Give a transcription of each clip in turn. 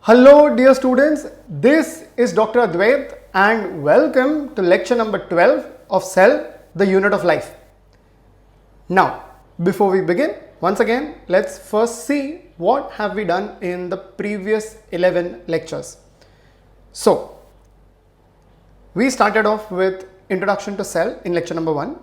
Hello dear students, this is Dr. Adwet and welcome to lecture number 12 of Cell, the Unit of Life. Now, before we begin, once again, let's first see what have we done in the previous 11 lectures. So, we started off with Introduction to Cell in lecture number 1.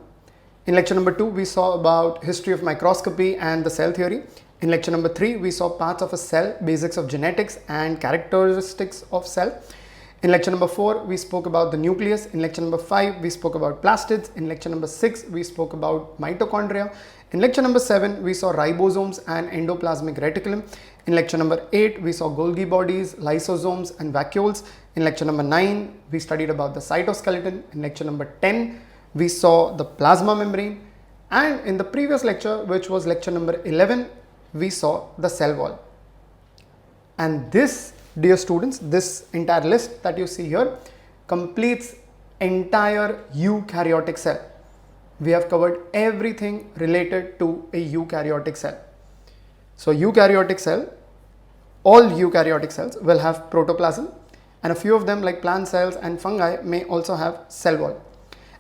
In lecture number 2, we saw about history of microscopy and the cell theory. In lecture number 3, we saw parts of a cell, basics of genetics and characteristics of cell. In lecture number 4, we spoke about the nucleus. In lecture number 5, we spoke about plastids. In lecture number 6, we spoke about mitochondria. In lecture number 7, we saw ribosomes and endoplasmic reticulum. In lecture number 8, we saw Golgi bodies, lysosomes and vacuoles. In lecture number 9, we studied about the cytoskeleton. In lecture number 10, we saw the plasma membrane. And in the previous lecture, which was lecture number 11, we saw the cell wall. And this, dear students, this entire list that you see here completes entire eukaryotic cell. We have covered everything related to a eukaryotic cell. So eukaryotic cell, all eukaryotic cells will have protoplasm, and a few of them like plant cells and fungi may also have cell wall.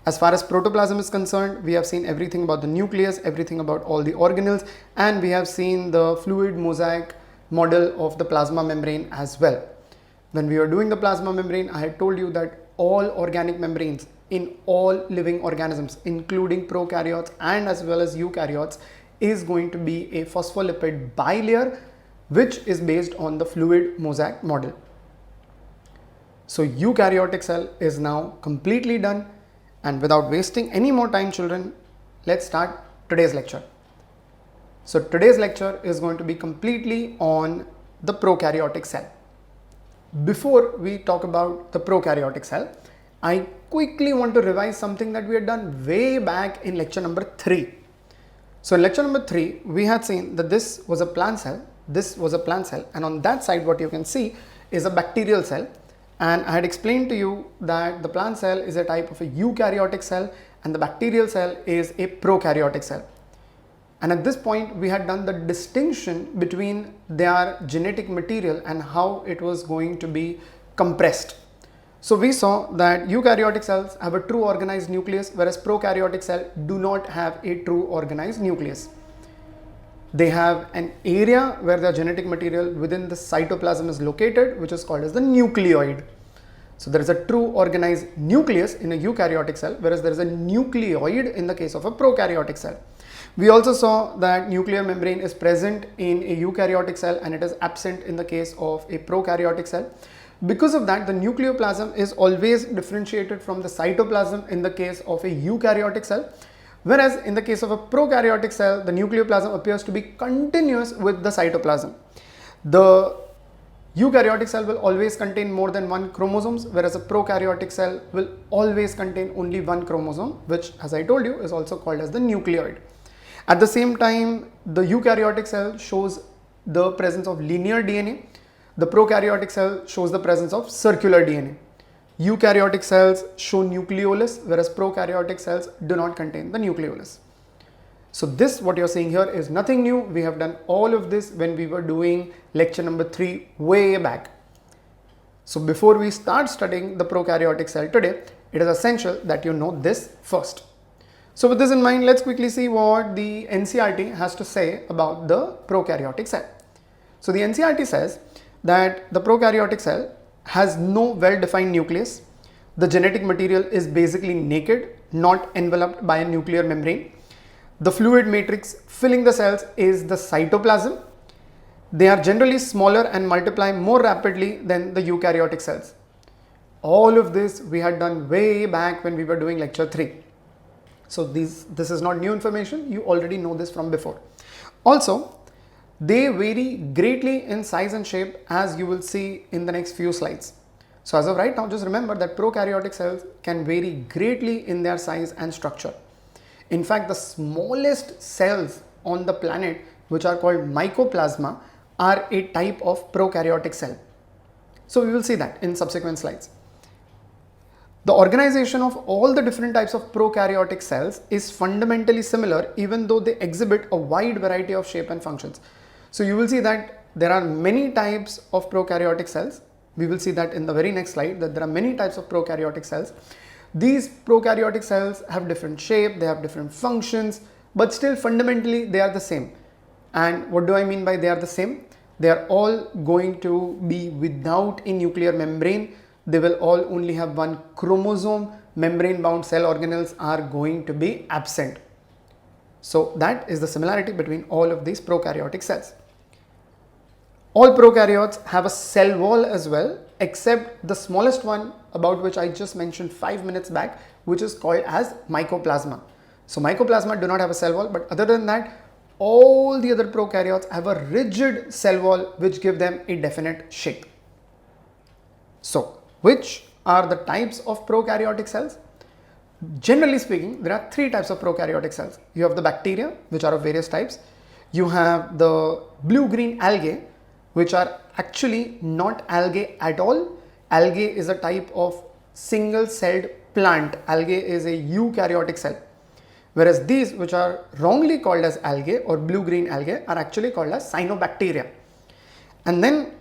As far as protoplasm is concerned, we have seen everything about the nucleus, everything about all the organelles, and we have seen the fluid mosaic model of the plasma membrane as well. When we were doing the plasma membrane, I had told you that all organic membranes in all living organisms, including prokaryotes and as well as eukaryotes, is going to be a phospholipid bilayer, which is based on the fluid mosaic model. So eukaryotic cell is now completely done. And without wasting any more time, children, let's start today's lecture. So today's lecture is going to be completely on the prokaryotic cell. Before we talk about the prokaryotic cell, I quickly want to revise something that we had done way back in lecture number 3. So in lecture number 3, we had seen that this was a plant cell, this was a plant cell, and on that side what you can see is a bacterial cell. And I had explained to you that the plant cell is a type of a eukaryotic cell and the bacterial cell is a prokaryotic cell. And at this point, we had done the distinction between their genetic material and how it was going to be compressed. So we saw that eukaryotic cells have a true organized nucleus, whereas prokaryotic cells do not have a true organized nucleus. They have an area where their genetic material within the cytoplasm is located, which is called as the nucleoid. So there is a true organized nucleus in a eukaryotic cell, whereas there is a nucleoid in the case of a prokaryotic cell. We also saw that nuclear membrane is present in a eukaryotic cell and it is absent in the case of a prokaryotic cell. Because of that, the nucleoplasm is always differentiated from the cytoplasm in the case of a eukaryotic cell. Whereas in the case of a prokaryotic cell, the nucleoplasm appears to be continuous with the cytoplasm. The eukaryotic cell will always contain more than one chromosomes, whereas a prokaryotic cell will always contain only one chromosome, which, as I told you, is also called as the nucleoid. At the same time, the eukaryotic cell shows the presence of linear DNA. The prokaryotic cell shows the presence of circular DNA. Eukaryotic cells show nucleolus, whereas prokaryotic cells do not contain the nucleolus. So this, what you're seeing here, is nothing new. We have done all of this when we were doing lecture number 3 way back. So before we start studying the prokaryotic cell today, it is essential that you know this first. So with this in mind, let's quickly see what the NCERT has to say about the prokaryotic cell. So the NCERT says that the prokaryotic cell has no well-defined nucleus. The genetic material is basically naked, not enveloped by a nuclear membrane. The fluid matrix filling the cells is the cytoplasm. They are generally smaller and multiply more rapidly than the eukaryotic cells. All of this we had done way back when we were doing lecture 3. So this is not new information. You already know this from before. Also, they vary greatly in size and shape, as you will see in the next few slides. So as of right now, just remember that prokaryotic cells can vary greatly in their size and structure. In fact, the smallest cells on the planet, which are called mycoplasma, are a type of prokaryotic cell. So we will see that in subsequent slides. The organization of all the different types of prokaryotic cells is fundamentally similar, even though they exhibit a wide variety of shape and functions. So you will see that there are many types of prokaryotic cells. We will see that in the very next slide, that there are many types of prokaryotic cells. These prokaryotic cells have different shape, they have different functions, but still fundamentally they are the same. And what do I mean by they are the same? They are all going to be without a nuclear membrane. They will all only have one chromosome. Membrane bound cell organelles are going to be absent. So that is the similarity between all of these prokaryotic cells. All prokaryotes have a cell wall as well, except the smallest one, about which I just mentioned 5 minutes back, which is called as mycoplasma. So mycoplasma do not have a cell wall, but other than that, all the other prokaryotes have a rigid cell wall which give them a definite shape. So which are the types of prokaryotic cells? Generally speaking, there are 3 types of prokaryotic cells. You have the bacteria, which are of various types. You have the blue-green algae, which are actually not algae at all. Algae is a type of single-celled plant. Algae is a eukaryotic cell. Whereas these, which are wrongly called as algae or blue-green algae, are actually called as cyanobacteria. And then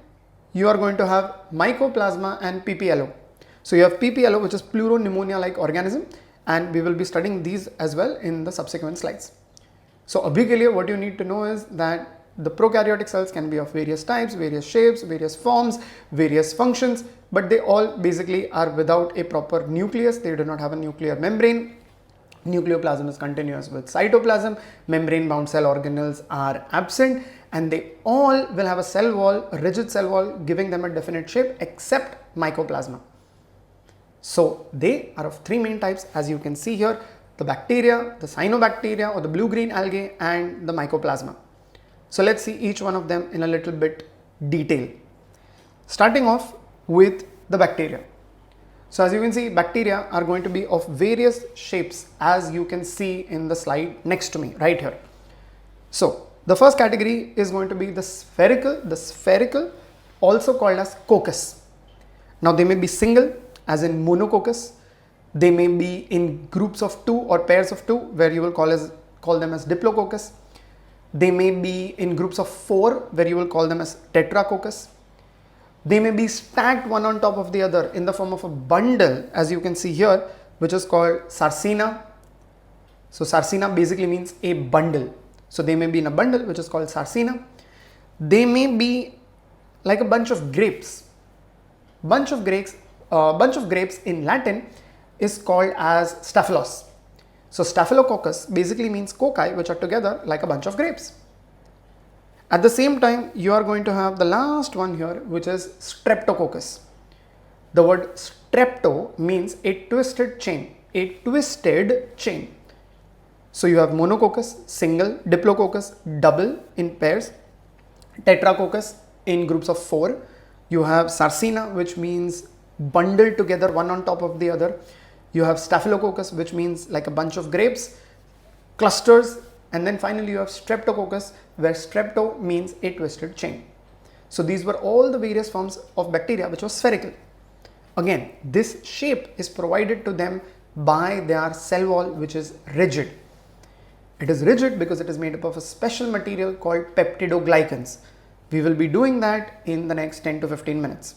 you are going to have mycoplasma and PPLO. So you have PPLO, which is pleuropneumonia-like organism, and we will be studying these as well in the subsequent slides. So abhi ke liye what you need to know is that the prokaryotic cells can be of various types, various shapes, various forms, various functions, but they all basically are without a proper nucleus. They do not have a nuclear membrane. Nucleoplasm is continuous with cytoplasm. Membrane bound cell organelles are absent, and they all will have a cell wall, a rigid cell wall, giving them a definite shape except mycoplasma. So they are of 3 main types, as you can see here: the bacteria, the cyanobacteria or the blue-green algae, and the mycoplasma. So let's see each one of them in a little bit detail. Starting off with the bacteria. So as you can see, bacteria are going to be of various shapes, as you can see in the slide next to me right here. So the first category is going to be the spherical, also called as coccus. Now they may be single, as in monococcus. They may be in groups of 2 or pairs of 2, where you will call them as diplococcus. They may be in groups of 4, where you will call them as tetracoccus. They may be stacked one on top of the other in the form of a bundle, as you can see here, which is called sarcina. So sarcina basically means a bundle. So they may be in a bundle, which is called sarcina. They may be like a bunch of grapes. Bunch of grapes in Latin is called as staphylos. So staphylococcus basically means cocci, which are together like a bunch of grapes. At the same time, you are going to have the last one here, which is streptococcus. The word strepto means a twisted chain, So you have monococcus, single, diplococcus, double in pairs, tetracoccus in groups of 4. You have sarcina, which means bundled together one on top of the other. You have staphylococcus, which means like a bunch of grapes, clusters, and then finally you have streptococcus, where strepto means a twisted chain. So these were all the various forms of bacteria which was spherical. Again, this shape is provided to them by their cell wall, which is rigid. It is rigid because it is made up of a special material called peptidoglycans. We will be doing that in the next 10 to 15 minutes.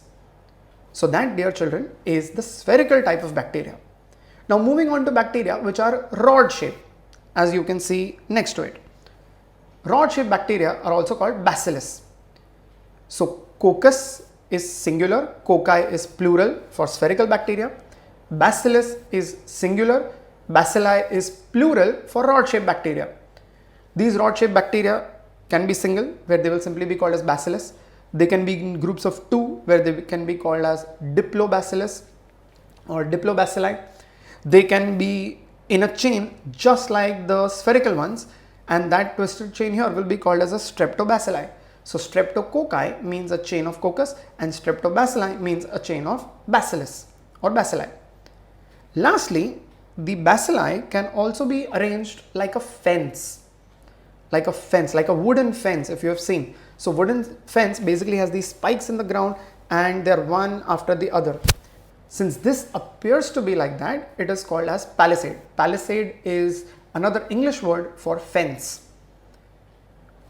So that, dear children, is the spherical type of bacteria. Now moving on to bacteria which are rod shaped, as you can see next to it. Rod shaped bacteria are also called bacillus. So coccus is singular, cocci is plural for spherical bacteria. Bacillus is singular, bacilli is plural for rod shaped bacteria. These rod shaped bacteria can be single, where they will simply be called as bacillus. They can be in groups of 2, where they can be called as diplobacillus or diplobacilli. They can be in a chain just like the spherical ones, and that twisted chain here will be called as a streptobacilli. So streptococci means a chain of coccus, and streptobacilli means a chain of bacillus or bacilli. Lastly, the bacilli can also be arranged like a fence, like a wooden fence, if you have seen. So wooden fence basically has these spikes in the ground, and they're one after the other. Since this appears to be like that, it is called as palisade. Palisade is another English word for fence.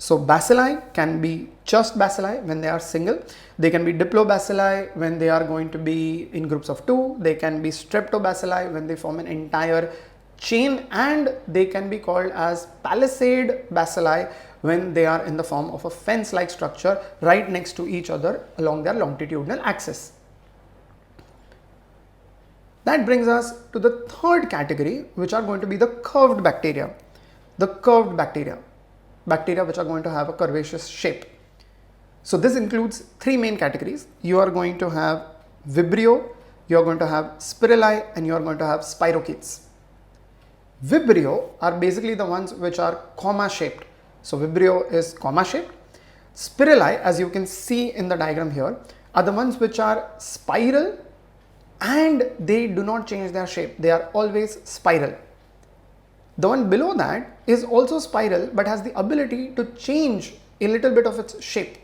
So bacilli can be just bacilli when they are single. They can be diplobacilli when they are going to be in groups of 2. They can be streptobacilli when they form an entire chain, and they can be called as palisade bacilli when they are in the form of a fence-like structure right next to each other along their longitudinal axis. That brings us to the third category, which are going to be the curved bacteria. The curved bacteria which are going to have a curvaceous shape. So this includes 3 main categories. You are going to have Vibrio, you are going to have Spirali, and you are going to have Spirochetes. Vibrio are basically the ones which are comma shaped. So Vibrio is comma shaped. Spirali, as you can see in the diagram here, are the ones which are spiral and they do not change their shape. They are always spiral. The one below that is also spiral but has the ability to change a little bit of its shape.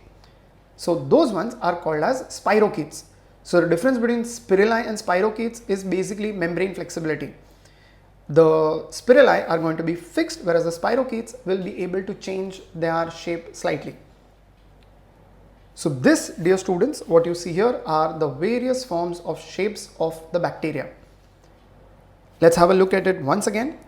So those ones are called as Spirochetes. So the difference between Spirali and Spirochetes is basically membrane flexibility. The Spirali are going to be fixed, whereas the Spirochetes will be able to change their shape slightly. So this, dear students, what you see here are the various forms of shapes of the bacteria. Let's have a look at it once again.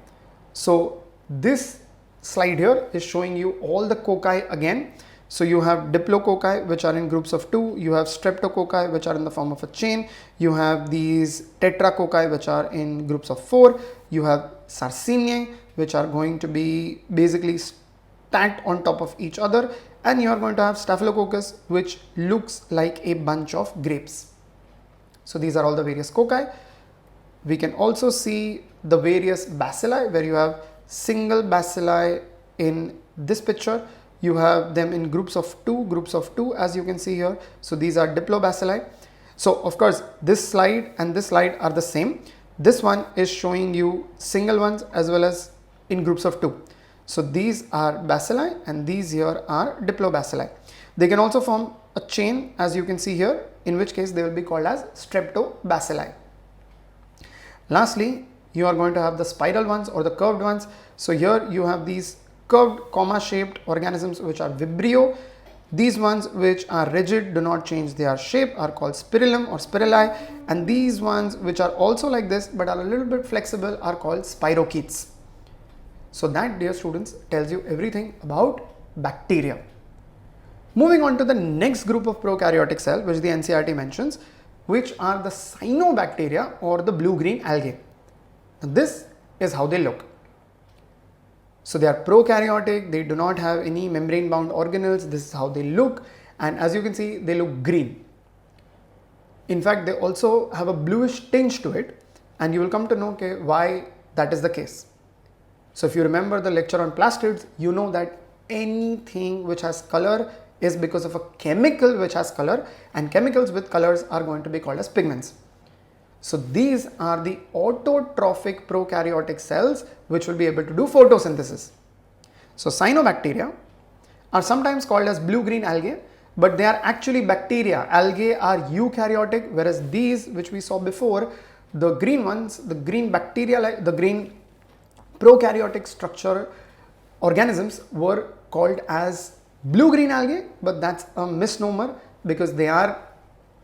So this slide here is showing you all the cocci again. So you have diplococci which are in groups of 2, you have streptococci which are in the form of a chain, you have these tetracocci which are in groups of 4, you have sarciniae which are going to be basically stacked on top of each other, and you are going to have staphylococcus which looks like a bunch of grapes. So these are all the various cocci. We can also see the various bacilli where you have single bacilli in this picture. You have them in groups of 2 as you can see here. So these are diplobacilli. So of course this slide and this slide are the same. This one is showing you single ones as well as in groups of 2. So these are bacilli and these here are diplobacilli. They can also form a chain as you can see here, in which case they will be called as streptobacilli. Lastly, you are going to have the spiral ones or the curved ones. So here you have these curved comma shaped organisms which are Vibrio. These ones which are rigid, do not change their shape, are called Spirillum or Spirali, and these ones which are also like this but are a little bit flexible are called Spirochetes. So that, dear students, tells you everything about bacteria. Moving on to the next group of prokaryotic cell which the NCERT mentions, which are the cyanobacteria or the blue-green algae. Now, this is how they look. So they are prokaryotic, they do not have any membrane bound organelles. This is how they look, and as you can see they look green. In fact, they also have a bluish tinge to it, and you will come to know why that is the case. So if you remember the lecture on plastids, you know that anything which has color is because of a chemical which has color, and chemicals with colors are going to be called as pigments. So these are the autotrophic prokaryotic cells which will be able to do photosynthesis. So cyanobacteria are sometimes called as blue-green algae, but they are actually bacteria. Algae are eukaryotic, whereas these which we saw before, the green ones, the green bacteria, the green prokaryotic structure organisms were called as blue-green algae, but that's a misnomer because they are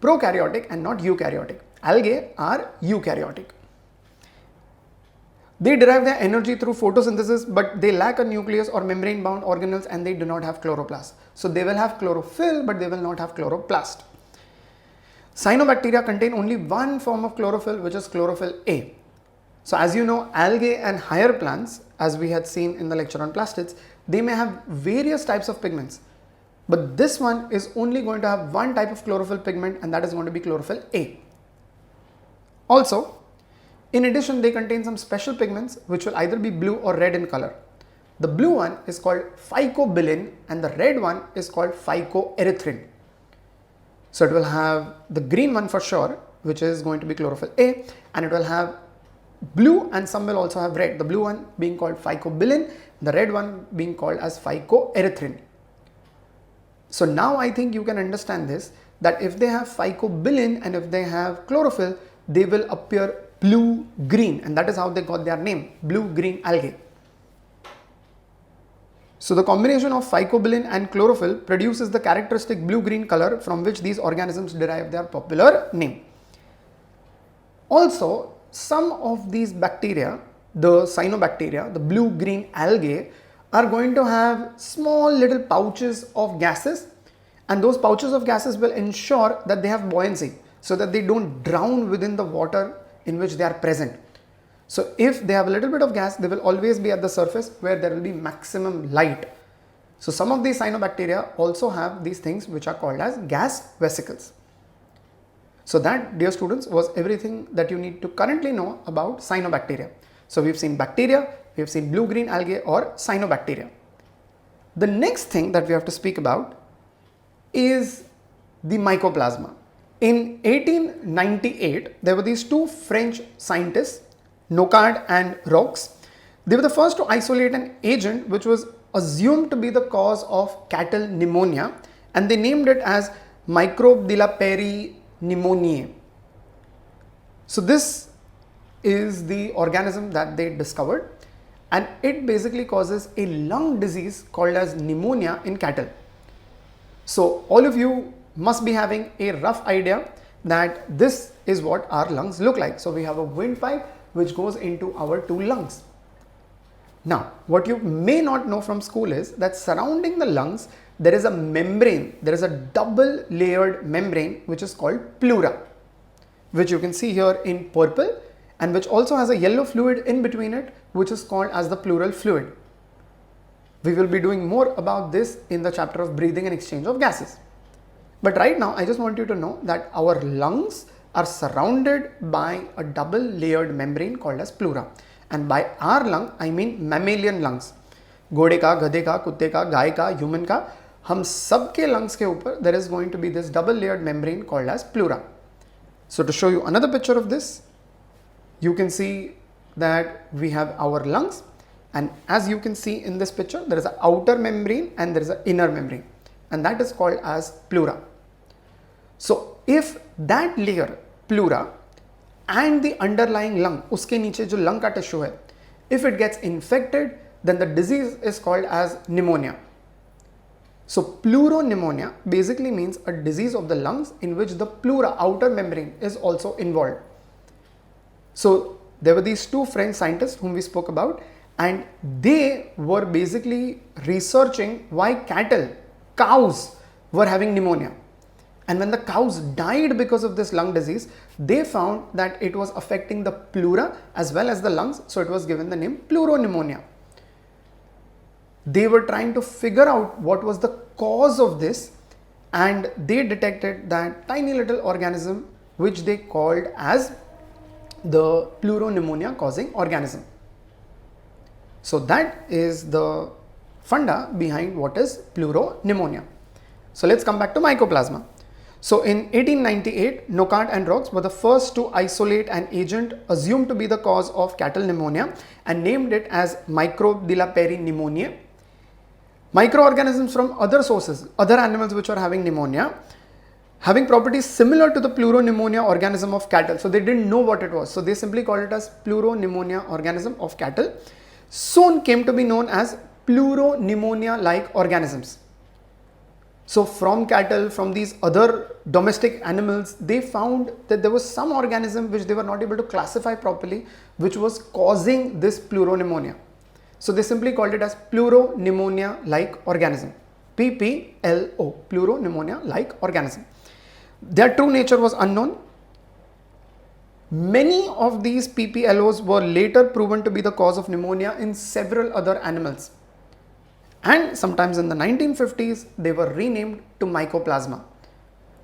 prokaryotic and not eukaryotic. Algae are eukaryotic. They derive their energy through photosynthesis, but they lack a nucleus or membrane bound organelles, and they do not have chloroplast. So they will have chlorophyll, but they will not have chloroplast. Cyanobacteria contain only one form of chlorophyll, which is chlorophyll A. So as you know, algae and higher plants, as we had seen in the lecture on plastids, they may have various types of pigments, but this one is only going to have one type of chlorophyll pigment, and that is going to be chlorophyll A. Also, in addition, they contain some special pigments which will either be blue or red in color. The blue one is called phycobilin and the red one is called phycoerythrin. So it will have the green one for sure, which is going to be chlorophyll A, and it will have blue, and some will also have red. The blue one being called phycobilin, the red one being called as phycoerythrin. So now I think you can understand this, that if they have phycobilin and if they have chlorophyll, they will appear blue-green, and that is how they got their name, blue-green algae. So the combination of phycobilin and chlorophyll produces the characteristic blue-green color from which these organisms derive their popular name. Also, some of these bacteria, the cyanobacteria, the blue-green algae, are going to have small little pouches of gases, and those pouches of gases will ensure that they have buoyancy so that they don't drown within the water in which they are present. So if they have a little bit of gas, they will always be at the surface where there will be maximum light. So some of these cyanobacteria also have these things which are called as gas vesicles. So that, dear students, was everything that you need to currently know about cyanobacteria. So we've seen bacteria, we've seen blue-green algae or cyanobacteria. The next thing that we have to speak about is the mycoplasma. In 1898, there were these two French scientists, Nocard and Roux. They were the first to isolate an agent which was assumed to be the cause of cattle pneumonia, and they named it as microbe de la pneumoniae. So this is the organism that they discovered, and it basically causes a lung disease called as pneumonia in cattle. So all of you must be having a rough idea that this is what our lungs look like. So we have a windpipe which goes into our two lungs. Now, what you may not know from school is that surrounding the lungs, there is a membrane, there is a double layered membrane which is called pleura, which you can see here in purple, and which also has a yellow fluid in between it, which is called as the pleural fluid. We will be doing more about this in the chapter of breathing and exchange of gases. But right now, I just want you to know that our lungs are surrounded by a double layered membrane called as pleura. And by our lung, I mean mammalian lungs. घोड़े का, गधे का, कुत्ते का, गाय का, human का, हम सब के lungs के ऊपर there is going to be this double layered membrane called as pleura. So to show you another picture of this, you can see that we have our lungs, and as you can see in this picture, there is an outer membrane and there is an inner membrane, and that is called as pleura. So if that layer pleura and the underlying lung, uske niche jo lung ka tissue hai, if it gets infected, then the disease is called as pneumonia. So pleuropneumonia basically means a disease of the lungs in which the pleura, outer membrane, is also involved. So there were these two French scientists whom we spoke about, and they were basically researching why cows were having pneumonia. And when the cows died because of this lung disease, they found that it was affecting the pleura as well as the lungs, so it was given the name pleuropneumonia. They were trying to figure out what was the cause of this, and they detected that tiny little organism which they called as the pleuropneumonia causing organism. So that is the funda behind what is pleuropneumonia. So let's come back to mycoplasma. So in 1898, Nocard and Roux were the first to isolate an agent assumed to be the cause of cattle pneumonia and named it as microbe de la pneumoniae. Microorganisms from other sources, other animals which are having pneumonia, having properties similar to the pleuropneumonia organism of cattle. So they didn't know what it was. So they simply called it as pleuropneumonia organism of cattle. Soon came to be known as pleuropneumonia-like organisms. So from cattle, from these other domestic animals, they found that there was some organism which they were not able to classify properly, which was causing this pleuropneumonia. So they simply called it as pleuropneumonia-like organism. PPLO, pleuropneumonia-like organism. Their true nature was unknown. Many of these PPLOs were later proven to be the cause of pneumonia in several other animals. And sometimes in the 1950s, they were renamed to mycoplasma.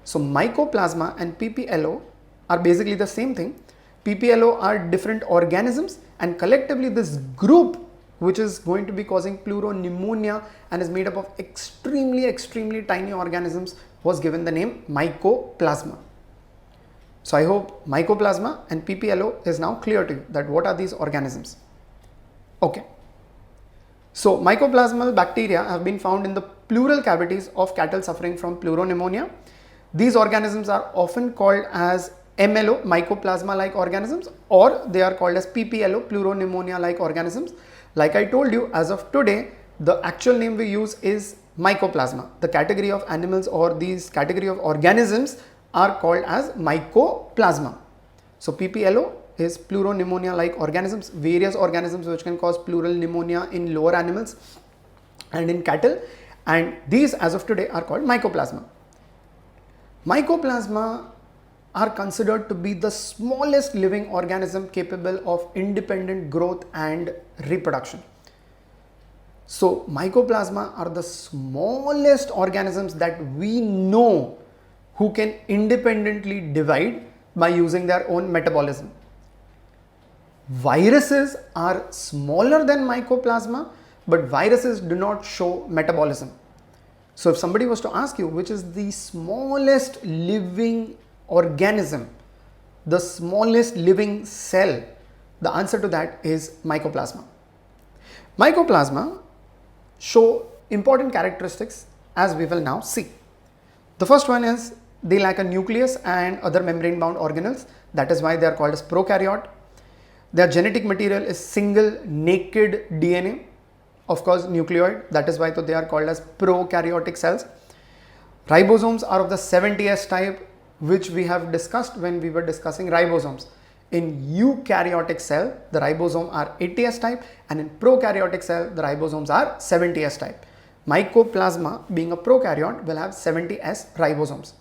So mycoplasma and PPLO are basically the same thing. PPLO are different organisms, and collectively this group, which is going to be causing pleuropneumonia and is made up of extremely tiny organisms, was given the name mycoplasma. So I hope mycoplasma and PPLO is now clear to you that what are these organisms. Okay. So mycoplasmal bacteria have been found in the pleural cavities of cattle suffering from pleuropneumonia. These organisms are often called as MLO, mycoplasma-like organisms, or they are called as PPLO, pleuropneumonia-like organisms. Like I told you, as of today, the actual name we use is mycoplasma. The category of animals or these category of organisms are called as mycoplasma. So PPLO is pleuropneumonia like organisms, various organisms which can cause pleural pneumonia in lower animals and in cattle, and these as of today are called mycoplasma. Mycoplasma are considered to be the smallest living organism capable of independent growth and reproduction. So mycoplasma are the smallest organisms that we know who can independently divide by using their own metabolism. Viruses are smaller than mycoplasma, but viruses do not show metabolism. So if somebody was to ask you which is the smallest living organism, the smallest living cell, the answer to that is mycoplasma. Mycoplasma show important characteristics as we will now see. The first one is they lack a nucleus and other membrane bound organelles. That is why they are called as prokaryote. Their genetic material is single naked DNA, of course nucleoid, that is why they are called as prokaryotic cells. Ribosomes are of the 70S type, which we have discussed when we were discussing ribosomes. In eukaryotic cell, the ribosome are 80S type, and in prokaryotic cell, the ribosomes are 70S type. Mycoplasma, being a prokaryote, will have 70S ribosomes.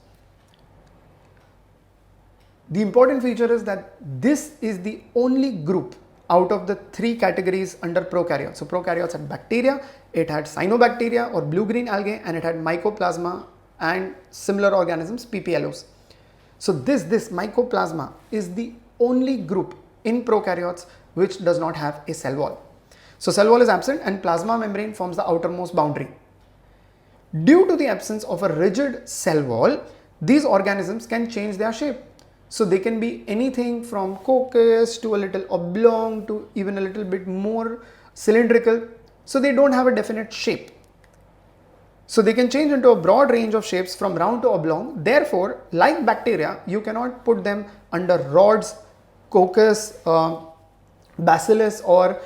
The important feature is that this is the only group out of the three categories under prokaryotes. So prokaryotes had bacteria, it had cyanobacteria or blue-green algae, and it had mycoplasma and similar organisms, PPLOs. So this mycoplasma is the only group in prokaryotes which does not have a cell wall. So cell wall is absent and plasma membrane forms the outermost boundary. Due to the absence of a rigid cell wall, these organisms can change their shape. So they can be anything from cocos to a little oblong to even a little bit more cylindrical. So they don't have a definite shape. So they can change into a broad range of shapes from round to oblong. Therefore, like bacteria, you cannot put them under rods, cocos, bacillus, or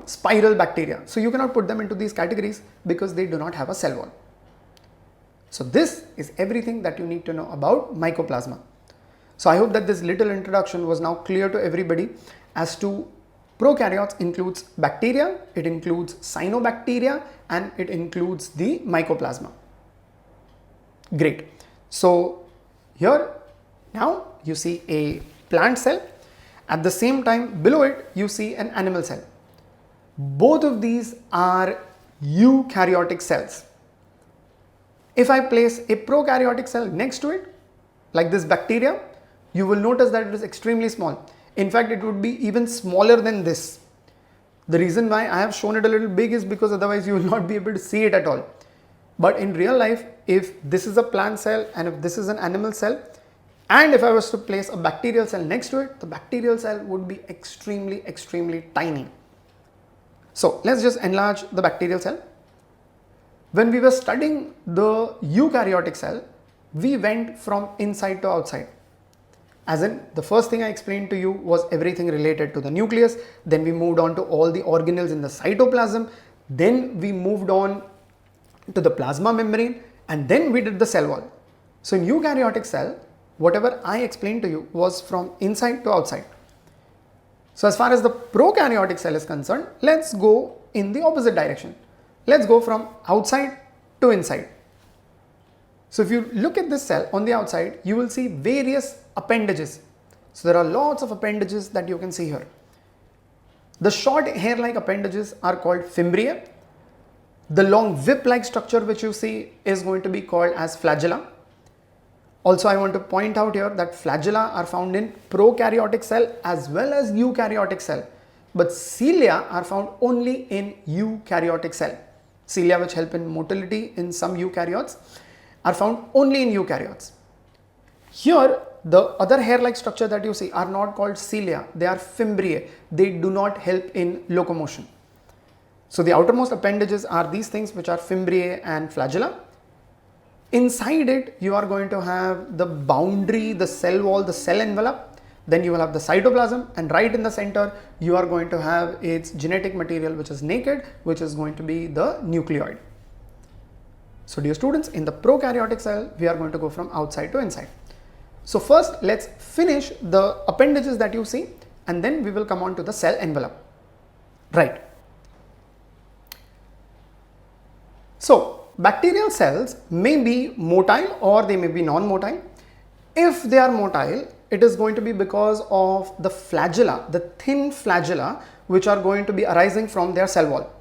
spiral bacteria. So you cannot put them into these categories because they do not have a cell wall. So this is everything that you need to know about mycoplasma. So I hope that this little introduction was now clear to everybody as to prokaryotes includes bacteria, it includes cyanobacteria, and it includes the mycoplasma. Great. So here now you see a plant cell. At the same time below it you see an animal cell. Both of these are eukaryotic cells. If I place a prokaryotic cell next to it, like this bacteria, you will notice that it is extremely small. In fact, it would be even smaller than this. The reason why I have shown it a little big is because otherwise you will not be able to see it at all. But in real life, if this is a plant cell and if this is an animal cell, and if I was to place a bacterial cell next to it, the bacterial cell would be extremely tiny. So let's just enlarge the bacterial cell. When we were studying the eukaryotic cell, we went from inside to outside. As in, the first thing I explained to you was everything related to the nucleus. Then we moved on to all the organelles in the cytoplasm. Then we moved on to the plasma membrane, and then we did the cell wall. So in eukaryotic cell, whatever I explained to you was from inside to outside. So as far as the prokaryotic cell is concerned, let's go in the opposite direction. Let's go from outside to inside. So if you look at this cell on the outside, you will see various appendages. So there are lots of appendages that you can see here. The short hair-like appendages are called fimbriae. The long whip-like structure which you see is going to be called as flagella. Also, I want to point out here that flagella are found in prokaryotic cell as well as eukaryotic cell. But cilia are found only in eukaryotic cell. Cilia, which help in motility in some eukaryotes, are found only in eukaryotes. Here, the other hair-like structure that you see are not called cilia, they are fimbriae. They do not help in locomotion. So the outermost appendages are these things which are fimbriae and flagella. Inside it, you are going to have the boundary, the cell wall, the cell envelope, Then you will have the cytoplasm, and right in the center you are going to have its genetic material which is naked, which is going to be the nucleoid. So dear students, in the prokaryotic cell we are going to go from outside to inside. So first let's finish the appendages that you see, and then we will come on to the cell envelope. Right. So bacterial cells may be motile or they may be non-motile. If they are motile, it is going to be because of the flagella, the thin flagella which are going to be arising from their cell wall.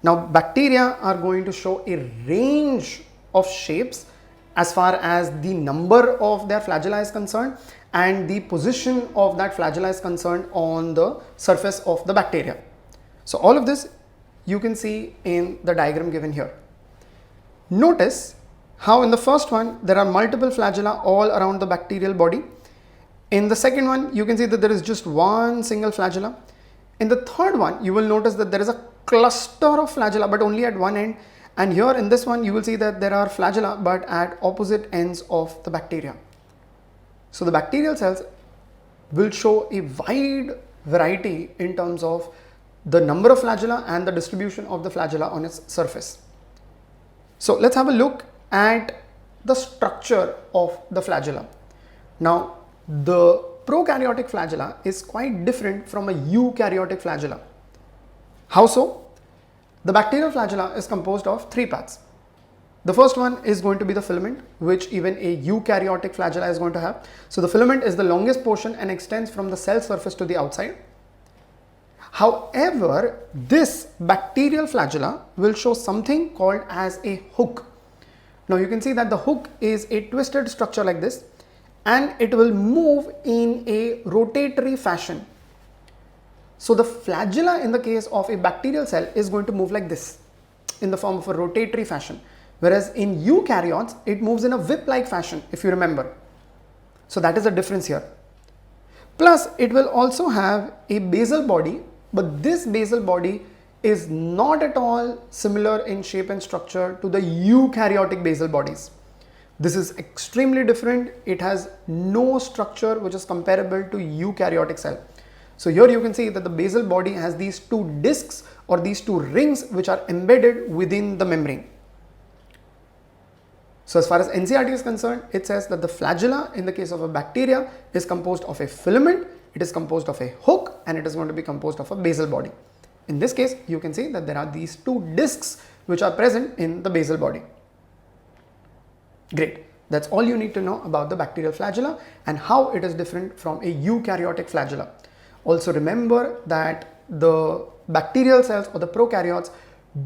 Now bacteria are going to show a range of shapes as far as the number of their flagella is concerned and the position of that flagella is concerned on the surface of the bacteria. So all of this you can see in the diagram given here. Notice how in the first one there are multiple flagella all around the bacterial body. In the second one you can see that there is just one single flagella. In the third one you will notice that there is a cluster of flagella but only at one end, and here in this one you will see that there are flagella but at opposite ends of the bacteria. So the bacterial cells will show a wide variety in terms of the number of flagella and the distribution of the flagella on its surface. So let's have a look at the structure of the flagella. Now the prokaryotic flagella is quite different from a eukaryotic flagella. How so? The bacterial flagella is composed of three parts. The first one is going to be the filament, which even a eukaryotic flagella is going to have. So the filament is the longest portion and extends from the cell surface to the outside. However, this bacterial flagella will show something called as a hook. Now you can see that the hook is a twisted structure like this, and it will move in a rotatory fashion. So the flagella in the case of a bacterial cell is going to move like this in the form of a rotatory fashion, whereas in eukaryotes it moves in a whip-like fashion, if you remember. So that is the difference here. Plus it will also have a basal body, but this basal body is not at all similar in shape and structure to the eukaryotic basal bodies. This is extremely different. It has no structure which is comparable to eukaryotic cell. So here you can see that the basal body has these two discs or these two rings which are embedded within the membrane. So as far as NCERT is concerned, it says that the flagella in the case of a bacteria is composed of a filament, it is composed of a hook, and it is going to be composed of a basal body. In this case, you can see that there are these two discs which are present in the basal body. Great. That's all you need to know about the bacterial flagella and how it is different from a eukaryotic flagella. Also remember that the bacterial cells or the prokaryotes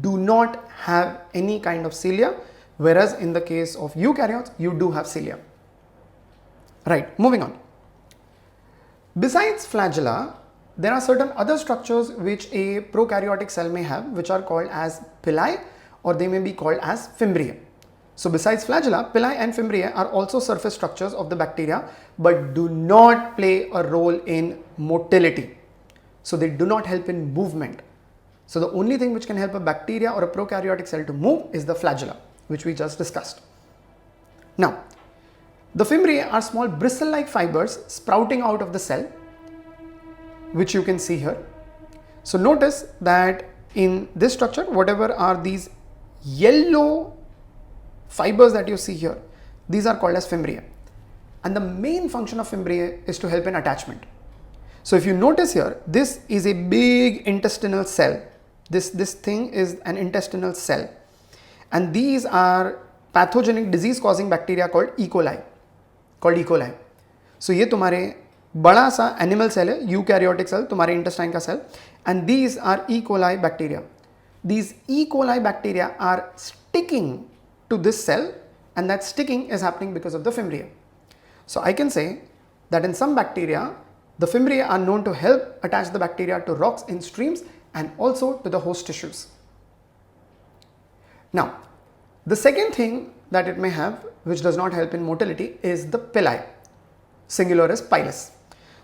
do not have any kind of cilia, whereas in the case of eukaryotes, you do have cilia. Right, moving on. Besides flagella, there are certain other structures which a prokaryotic cell may have, which are called as pili, or they may be called as fimbriae. So besides flagella, pili and fimbriae are also surface structures of the bacteria, but do not play a role in motility. So they do not help in movement. So the only thing which can help a bacteria or a prokaryotic cell to move is the flagella, which we just discussed. Now, the fimbriae are small bristle-like fibers sprouting out of the cell, which you can see here. So notice that in this structure, whatever are these yellow fibers that you see here, these are called as fimbriae. And the main function of fimbriae is to help in attachment. So if you notice here, this is a big intestinal cell. This thing is an intestinal cell. And these are pathogenic disease causing bacteria called E. coli. So ये तुम्हारे बड़ा सा animal cell है, eukaryotic cell, तुम्हारे intestine का cell, and these are E. coli bacteria. These E. coli bacteria are sticking to this cell, and that sticking is happening because of the fimbriae. So I can say that in some bacteria, the fimbriae are known to help attach the bacteria to rocks in streams and also to the host tissues. Now, the second thing that it may have, which does not help in motility, is the pili. Singular is pilus.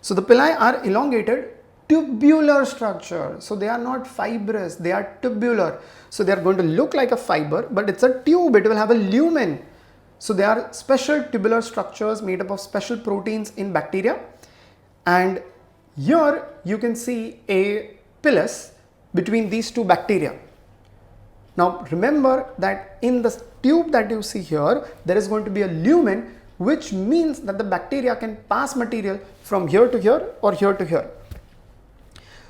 So the pili are elongated tubular structure. So they are not fibrous, they are tubular. So they are going to look like a fiber, but it's a tube, it will have a lumen. So they are special tubular structures made up of special proteins in bacteria, and here you can see a pilus between these two bacteria. Now remember that in the tube that you see here, there is going to be a lumen, which means that the bacteria can pass material from here to here or here to here.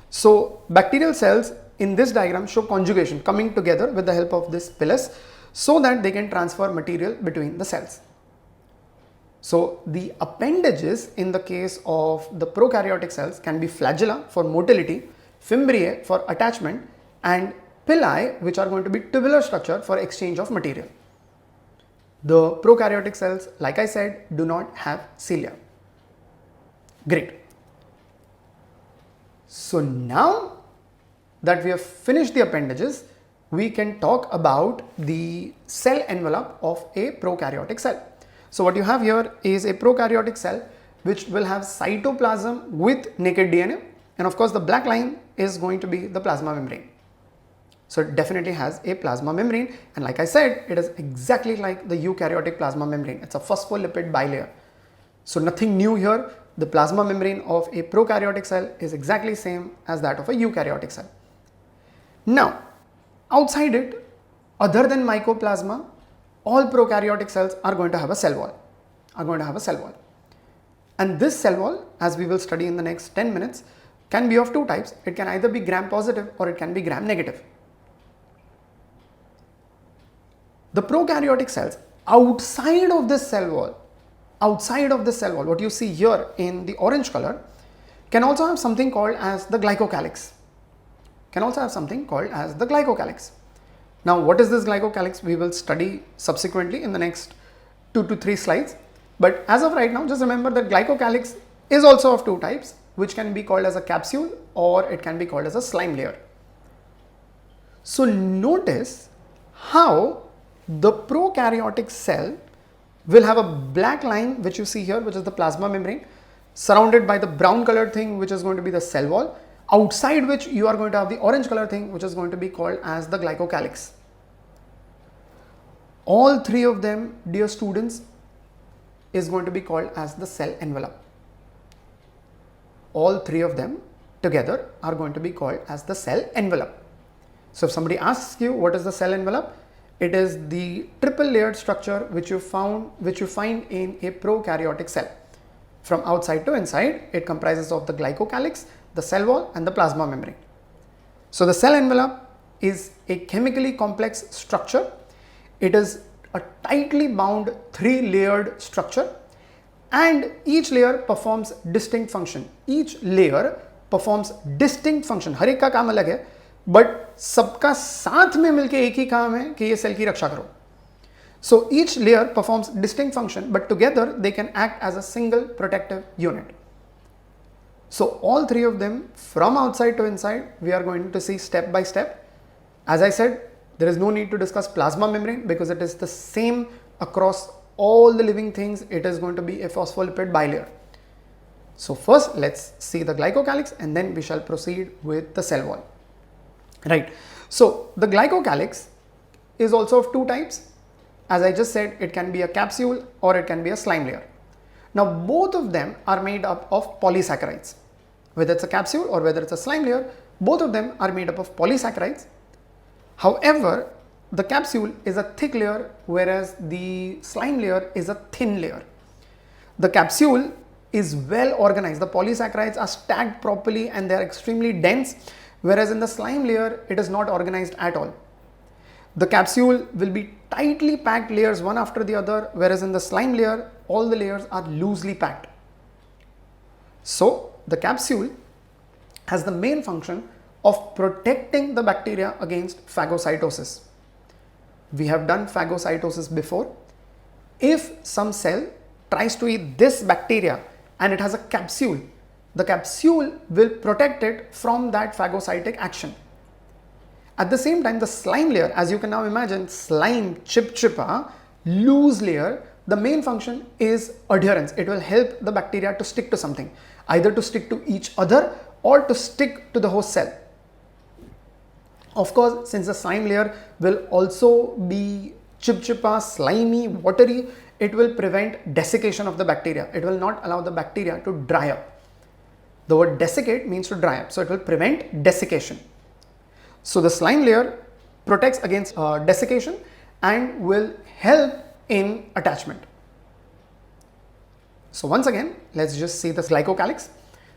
So bacterial cells in this diagram show conjugation coming together with the help of this pilus so that they can transfer material between the cells. So the appendages in the case of the prokaryotic cells can be flagella for motility, fimbriae for attachment, and pili, which are going to be tubular structure for exchange of material. The prokaryotic cells, like I said, do not have cilia. Great. So now that we have finished the appendages, we can talk about the cell envelope of a prokaryotic cell. So what you have here is a prokaryotic cell which will have cytoplasm with naked DNA, and of course the black line is going to be the plasma membrane. So it definitely has a plasma membrane, and like I said, it is exactly like the eukaryotic plasma membrane. It's a phospholipid bilayer. So nothing new here. The plasma membrane of a prokaryotic cell is exactly same as that of a eukaryotic cell. Now, outside it, other than mycoplasma, all prokaryotic cells are going to have a cell wall. And this cell wall, as we will study in the next 10 minutes, can be of two types. It can either be gram positive or it can be gram negative. The prokaryotic cells outside of this cell wall, what you see here in the orange color, can also have something called as the glycocalyx. Now, what is this glycocalyx? We will study subsequently in the next 2 to 3 slides. But as of right now, just remember that glycocalyx is also of two types, which can be called as a capsule or it can be called as a slime layer. So notice how the prokaryotic cell will have a black line, which you see here, which is the plasma membrane, surrounded by the brown colored thing, which is going to be the cell wall, outside which you are going to have the orange color thing, which is going to be called as the glycocalyx. All three of them, dear students, is going to be called as the cell envelope. All three of them together are going to be called as the cell envelope. So if somebody asks you what is the cell envelope, it is the triple layered structure which you find in a prokaryotic cell. From outside to inside, it comprises of the glycocalyx, the cell wall, and the plasma membrane. So the cell envelope is a chemically complex structure. It is a tightly bound 3-layered structure, and each layer performs distinct function. हर एक का काम अलग है, but सबका साथ में मिलके एक ही काम है कि ये सेल की रक्षा करो. So each layer performs distinct function, but together they can act as a single protective unit. So all three of them, from outside to inside, we are going to see step by step. As I said, there is no need to discuss plasma membrane because it is the same across all the living things. It is going to be a phospholipid bilayer. So first let's see the glycocalyx and then we shall proceed with the cell wall. Right. So the glycocalyx is also of two types. As I just said, it can be a capsule or it can be a slime layer. Now both of them are made up of polysaccharides. Whether it's a capsule or whether it's a slime layer, both of them are made up of polysaccharides. However, the capsule is a thick layer whereas the slime layer is a thin layer. The capsule is well organized. The polysaccharides are stacked properly and they are extremely dense, whereas in the slime layer it is not organized at all. The capsule will be tightly packed layers one after the other, whereas in the slime layer all the layers are loosely packed. So the capsule has the main function of protecting the bacteria against phagocytosis. We have done phagocytosis before. If some cell tries to eat this bacteria and it has a capsule, the capsule will protect it from that phagocytic action. At the same time, the slime layer, as you can now imagine, slime, chip-chippa, loose layer, the main function is adherence. It will help the bacteria to stick to something, either to stick to each other or to stick to the host cell. Of course, since the slime layer will also be chip-chippa, slimy, watery, it will prevent desiccation of the bacteria. It will not allow the bacteria to dry up. The word desiccate means to dry up, so it will prevent desiccation. So the slime layer protects against desiccation and will help in attachment. So once again, let's just see this glycocalyx.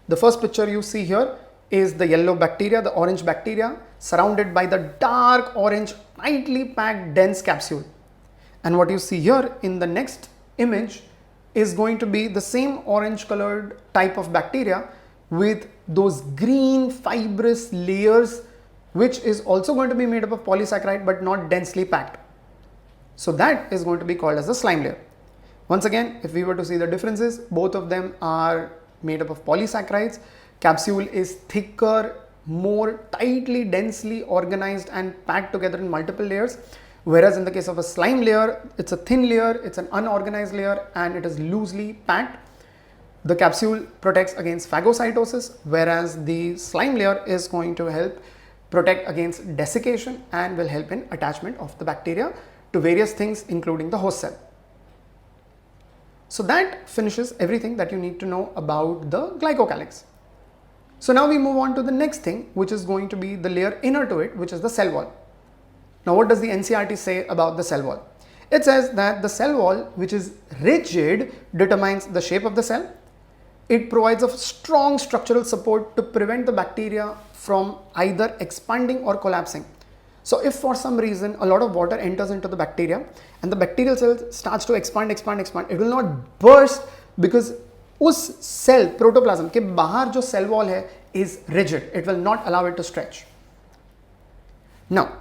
The first picture you see here is the yellow bacteria, the orange bacteria, surrounded by the dark orange, tightly packed, dense capsule. And what you see here in the next image is going to be the same orange colored type of bacteria with those green fibrous layers, which is also going to be made up of polysaccharide but not densely packed. So that is going to be called as the slime layer. Once again, if we were to see the differences, both of them are made up of polysaccharides. Capsule is thicker, more tightly, densely organized and packed together in multiple layers. Whereas in the case of a slime layer, it's a thin layer, it's an unorganized layer and it is loosely packed. The capsule protects against phagocytosis, whereas the slime layer is going to help protect against desiccation and will help in attachment of the bacteria to various things, including the host cell. So that finishes everything that you need to know about the glycocalyx. So now we move on to the next thing, which is going to be the layer inner to it, which is the cell wall. Now what does the NCERT say about the cell wall? It says that the cell wall, which is rigid, determines the shape of the cell. It provides a strong structural support to prevent the bacteria from either expanding or collapsing. So if for some reason a lot of water enters into the bacteria and the bacterial cell starts to expand, it will not burst because उस cell protoplasm के बाहर जो cell wall है is rigid. It will not allow it to stretch. Now,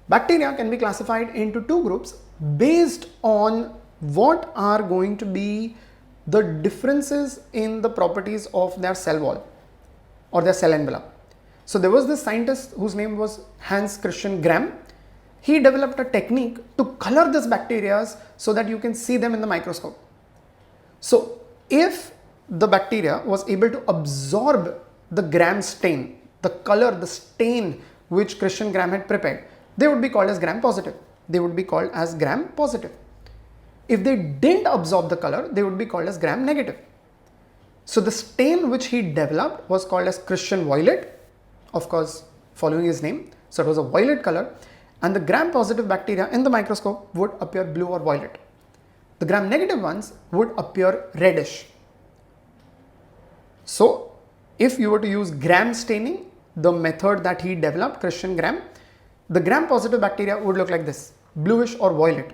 bacteria can be classified into two groups based on what are going to be the differences in the properties of their cell wall or their cell envelope. So there was this scientist whose name was Hans Christian Gram. He developed a technique to color these bacteria so that you can see them in the microscope. So if the bacteria was able to absorb the Gram stain, the color, the stain which Christian Gram had prepared, they would be called as Gram positive. They would be called as Gram positive. If they didn't absorb the color, they would be called as Gram negative. So the stain which he developed was called as Christian violet, of course following his name. So it was a violet color, and the Gram positive bacteria in the microscope would appear blue or violet. The Gram negative ones would appear reddish. So if you were to use Gram staining, the method that he developed, Christian Gram, the Gram positive bacteria would look like this, bluish or violet.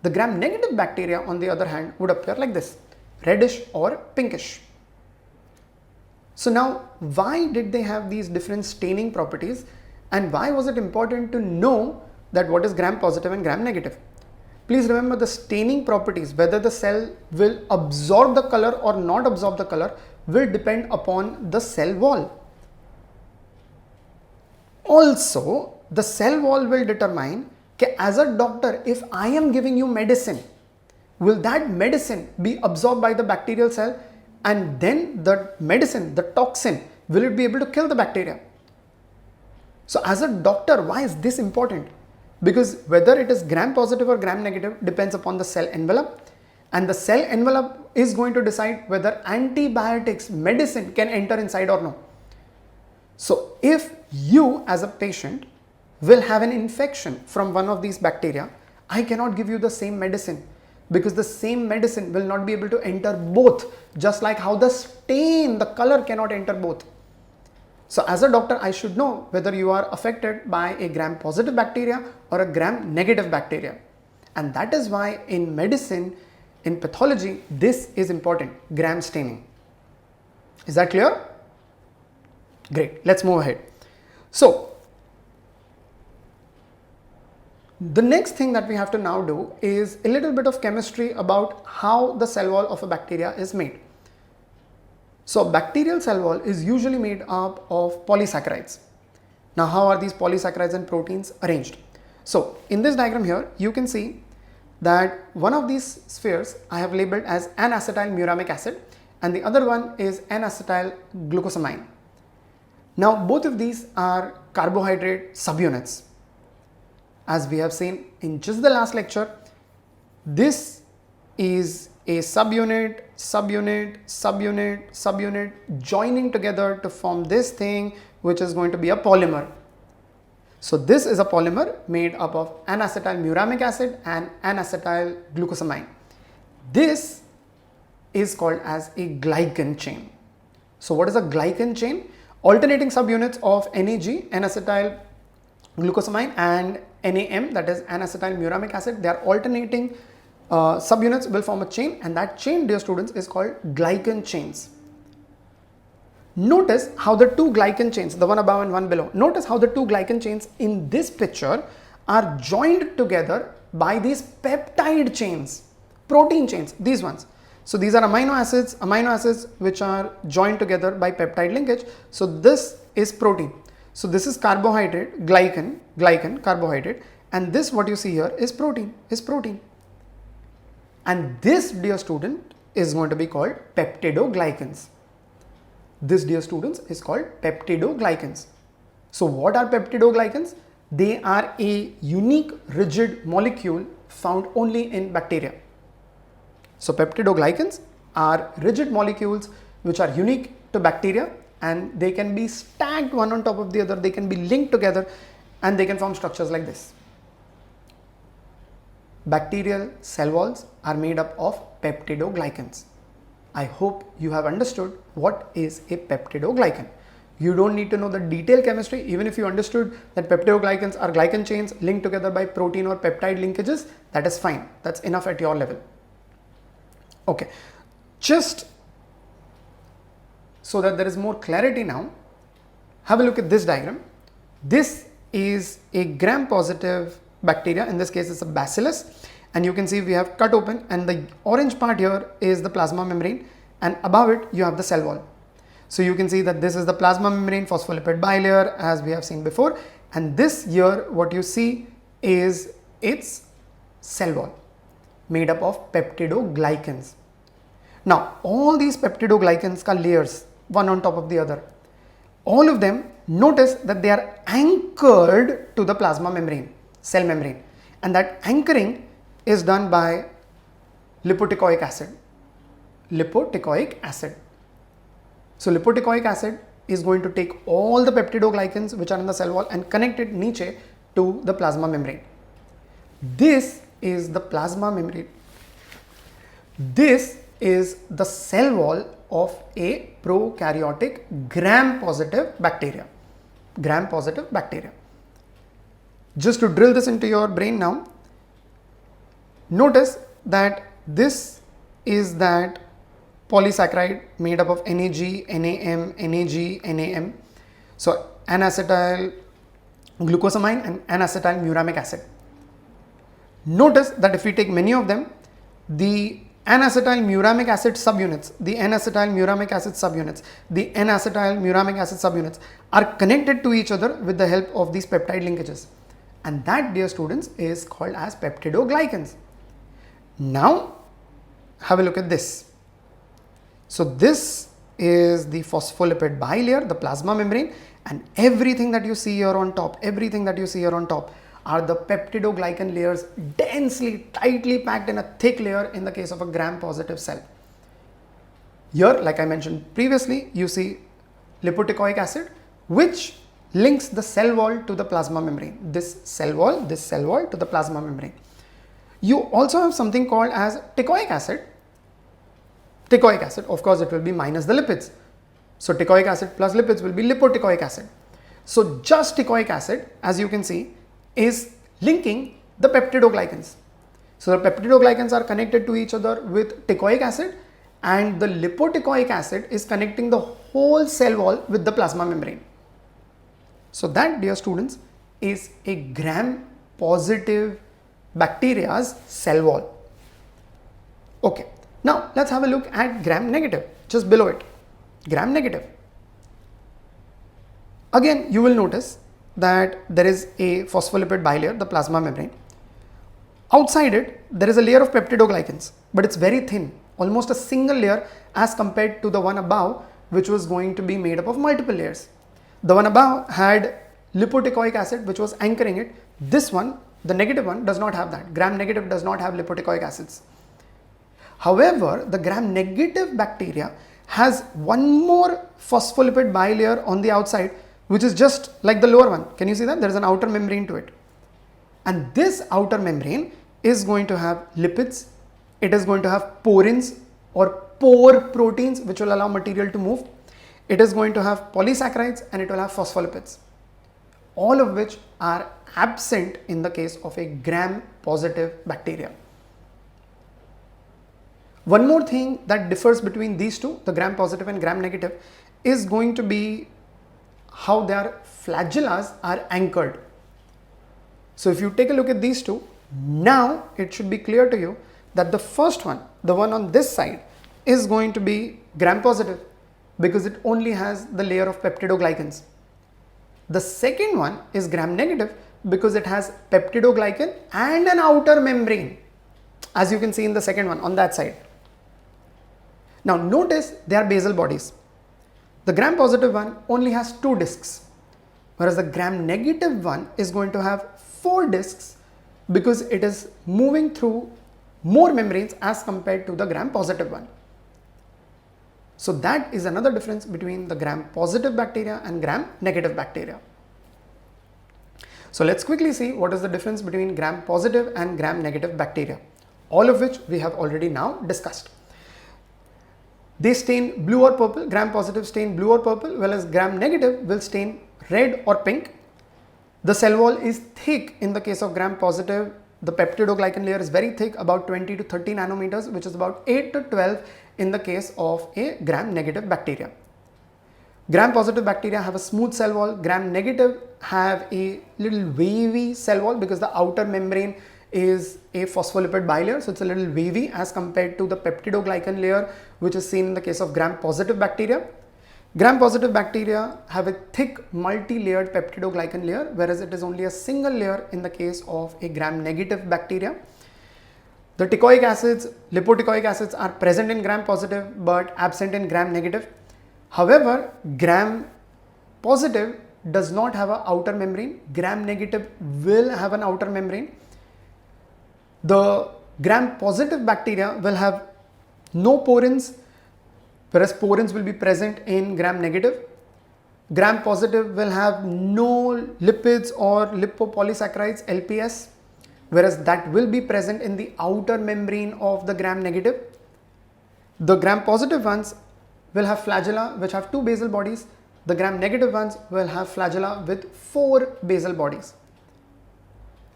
The Gram negative bacteria on the other hand would appear like this, reddish or pinkish. So now why did they have these different staining properties, and why was it important to know that what is Gram positive and Gram negative? Please remember the staining properties, whether the cell will absorb the color or not absorb the color, will depend upon the cell wall. Also, the cell wall will determine that as a doctor, if I am giving you medicine, will that medicine be absorbed by the bacterial cell, and then the medicine, the toxin, will it be able to kill the bacteria? So as a doctor, why is this important? Because whether it is Gram positive or Gram negative depends upon the cell envelope, and the cell envelope is going to decide whether antibiotics, medicine can enter inside or no. So if you as a patient will have an infection from one of these bacteria, I cannot give you the same medicine, because the same medicine will not be able to enter both, just like how the stain, the color cannot enter both. So as a doctor, I should know whether you are affected by a Gram positive bacteria or a Gram negative bacteria. And that is why in medicine, in pathology, this is important, Gram staining. Is that clear? Great, let's move ahead. So the next thing that we have to now do is a little bit of chemistry about how the cell wall of a bacteria is made. So bacterial cell wall is usually made up of polysaccharides. Now how are these polysaccharides and proteins arranged? So in this diagram here, you can see that one of these spheres I have labeled as N-acetyl muramic acid, and the other one is N-acetyl glucosamine. Now both of these are carbohydrate subunits. As we have seen in just the last lecture, this is a subunit, subunit, subunit, subunit joining together to form this thing, which is going to be a polymer. So this is a polymer made up of N-acetyl muramic acid and N-acetyl glucosamine. This is called as a glycan chain. So what is a glycan chain? Alternating subunits of NAG, N-acetyl glucosamine, and NAM, that is N-acetyl muramic acid. They are alternating subunits will form a chain, and that chain, dear students, is called glycan chains. Notice how the two glycan chains, the one above and one below, notice how the two glycan chains in this picture are joined together by these peptide chains, protein chains, these ones. So these are amino acids which are joined together by peptide linkage. So this is protein. So this is carbohydrate, glycan, carbohydrate, and this what you see here is protein, And this, dear student, is going to be called peptidoglycans. This, dear students, is called peptidoglycans. So what are peptidoglycans? They are a unique rigid molecule found only in bacteria. So peptidoglycans are rigid molecules which are unique to bacteria, and they can be stacked one on top of the other, they can be linked together, and they can form structures like this. Bacterial cell walls are made up of peptidoglycans. I hope you have understood what is a peptidoglycan. You don't need to know the detailed chemistry. Even if you understood that peptidoglycans are glycan chains linked together by protein or peptide linkages, that is fine. That's enough at your level. Okay, just so that there is more clarity now, have a look at this diagram. This is a gram-positive bacteria. In this case, it's a bacillus. And you can see we have cut open, and the orange part here is the plasma membrane, and above it you have the cell wall. So you can see that this is the plasma membrane phospholipid bilayer as we have seen before, and this here what you see is its cell wall made up of peptidoglycans. Now all these peptidoglycans are layers one on top of the other. All of them, notice that they are anchored to the plasma membrane, cell membrane, and that anchoring is done by lipotecoic acid. So lipotecoic acid is going to take all the peptidoglycans which are in the cell wall and connect it niche to the plasma membrane. This is the plasma membrane. This is the cell wall of a prokaryotic gram-positive bacteria. Just to drill this into your brain now, notice that this is that polysaccharide made up of NAG, NAM, NAG, NAM. So N-acetyl glucosamine and N-acetyl muramic acid. Notice that if we take many of them, the N-acetyl muramic acid subunits, the N-acetyl muramic acid subunits, the N-acetyl muramic acid subunits are connected to each other with the help of these peptide linkages. And that, dear students, is called as peptidoglycans. Now have a look at this. So this is the phospholipid bilayer, the plasma membrane, and everything that you see here on top, are the peptidoglycan layers densely, tightly packed in a thick layer in the case of a gram-positive cell. Here, like I mentioned previously, you see lipotecoic acid, which links the cell wall to the plasma membrane. This cell wall to the plasma membrane. You also have something called as teichoic acid. Of course, it will be minus the lipids. So teichoic acid plus lipids will be lipoteichoic acid. So just teichoic acid, as you can see, is linking the peptidoglycans. So the peptidoglycans are connected to each other with teichoic acid, and the lipoteichoic acid is connecting the whole cell wall with the plasma membrane. So that, dear students, is a gram-positive bacteria's cell wall. Okay, now let's have a look at gram-negative, just below it, gram-negative. Again, you will notice that there is a phospholipid bilayer, the plasma membrane. Outside it, there is a layer of peptidoglycans, but it's very thin, almost a single layer as compared to the one above, which was going to be made up of multiple layers. The one above had lipoteichoic acid, which was anchoring it. This one, the negative one, does not have that. Gram-negative does not have lipoteichoic acids. However, the gram-negative bacteria has one more phospholipid bilayer on the outside, which is just like the lower one. Can you see that? There is an outer membrane to it. And this outer membrane is going to have lipids, it is going to have porins or pore proteins which will allow material to move. It is going to have polysaccharides and it will have phospholipids, all of which are absent in the case of a gram-positive bacteria. One more thing that differs between these two, the gram-positive and gram-negative, is going to be how their flagellas are anchored. So if you take a look at these two, now it should be clear to you that the first one, the one on this side, is going to be gram-positive because it only has the layer of peptidoglycans. The second one is gram-negative because it has peptidoglycan and an outer membrane, as you can see in the second one on that side. Now notice they are basal bodies. The gram-positive one only has 2 discs, whereas the gram-negative one is going to have 4 discs because it is moving through more membranes as compared to the gram-positive one. So that is another difference between the gram-positive bacteria and gram-negative bacteria. So let's quickly see what is the difference between gram-positive and gram-negative bacteria, all of which we have already now discussed. They stain blue or purple. Gram-positive stain blue or purple, whereas gram-negative will stain red or pink. The cell wall is thick in the case of gram-positive. The peptidoglycan layer is very thick, about 20 to 30 nanometers, which is about 8 to 12 in the case of a gram-negative bacteria. Gram-positive bacteria have a smooth cell wall. Gram-negative have a little wavy cell wall because the outer membrane is a phospholipid bilayer, so it's a little wavy as compared to the peptidoglycan layer, which is seen in the case of gram-positive bacteria. Gram-positive bacteria have a thick multi-layered peptidoglycan layer, whereas it is only a single layer in the case of a gram-negative bacteria. The teichoic acids, lipoteichoic acids are present in gram-positive but absent in gram-negative. However, gram-positive does not have an outer membrane. Gram-negative will have an outer membrane. The gram-positive bacteria will have no porins, whereas porins will be present in gram-negative. Gram-positive will have no lipids or lipopolysaccharides, LPS, whereas that will be present in the outer membrane of the gram-negative. The gram-positive ones will have flagella which have 2 basal bodies. The gram-negative ones will have flagella with 4 basal bodies.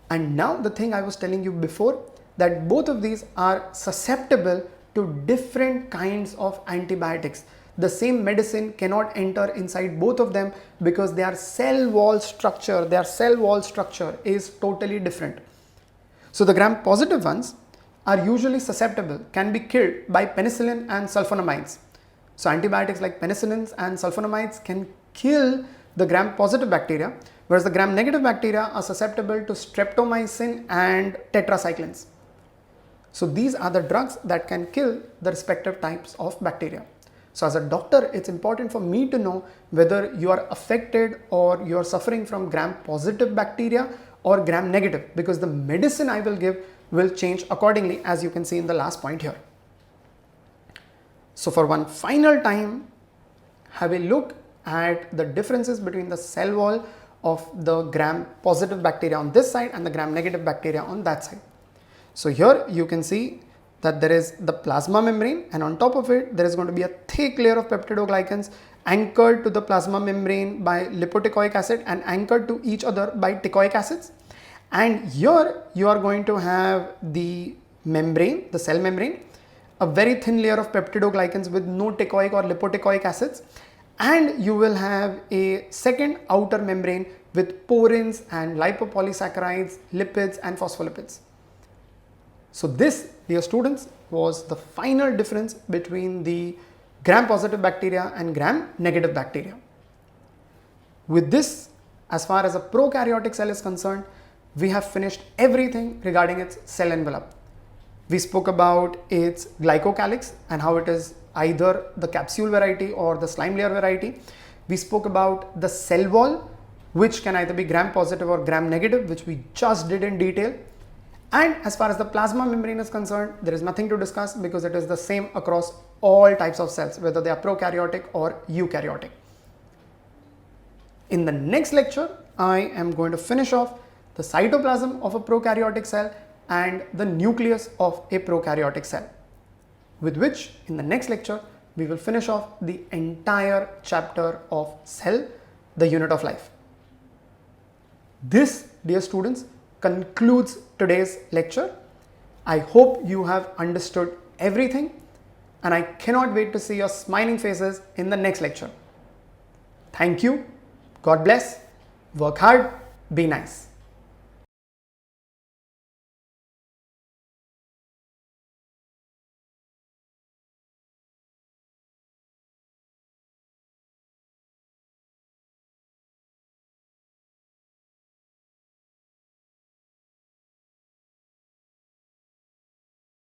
And now the thing I was telling you before, that both of these are susceptible to different kinds of antibiotics. The same medicine cannot enter inside both of them because their cell wall structure is totally different. So the gram-positive ones are usually susceptible, can be killed by penicillin and sulfonamides. So antibiotics like penicillins and sulfonamides can kill the gram-positive bacteria, whereas the gram-negative bacteria are susceptible to streptomycin and tetracyclines. So these are the drugs that can kill the respective types of bacteria. So as a doctor, it's important for me to know whether you are affected or you are suffering from gram-positive bacteria or gram-negative, because the medicine I will give will change accordingly, as you can see in the last point here. So for one final time, have a look at the differences between the cell wall of the gram-positive bacteria on this side and the gram-negative bacteria on that side. So here you can see that there is the plasma membrane, and on top of it there is going to be a thick layer of peptidoglycans anchored to the plasma membrane by lipoteichoic acid and anchored to each other by teichoic acids. And here you are going to have the membrane, the cell membrane, a very thin layer of peptidoglycans with no teichoic or lipoteichoic acids, and you will have a second outer membrane with porins and lipopolysaccharides, lipids and phospholipids. So this, dear students, was the final difference between the gram-positive bacteria and gram-negative bacteria. With this, as far as a prokaryotic cell is concerned, we have finished everything regarding its cell envelope. We spoke about its glycocalyx and how it is either the capsule variety or the slime layer variety. We spoke about the cell wall, which can either be gram-positive or gram-negative, which we just did in detail. And as far as the plasma membrane is concerned, there is nothing to discuss because it is the same across all types of cells, whether they are prokaryotic or eukaryotic. In the next lecture, I am going to finish off the cytoplasm of a prokaryotic cell and the nucleus of a prokaryotic cell, with which in the next lecture we will finish off the entire chapter of cell, the unit of life. This, dear students, concludes today's lecture. I hope you have understood everything, and I cannot wait to see your smiling faces in the next lecture. Thank you. God bless. Work hard. Be nice.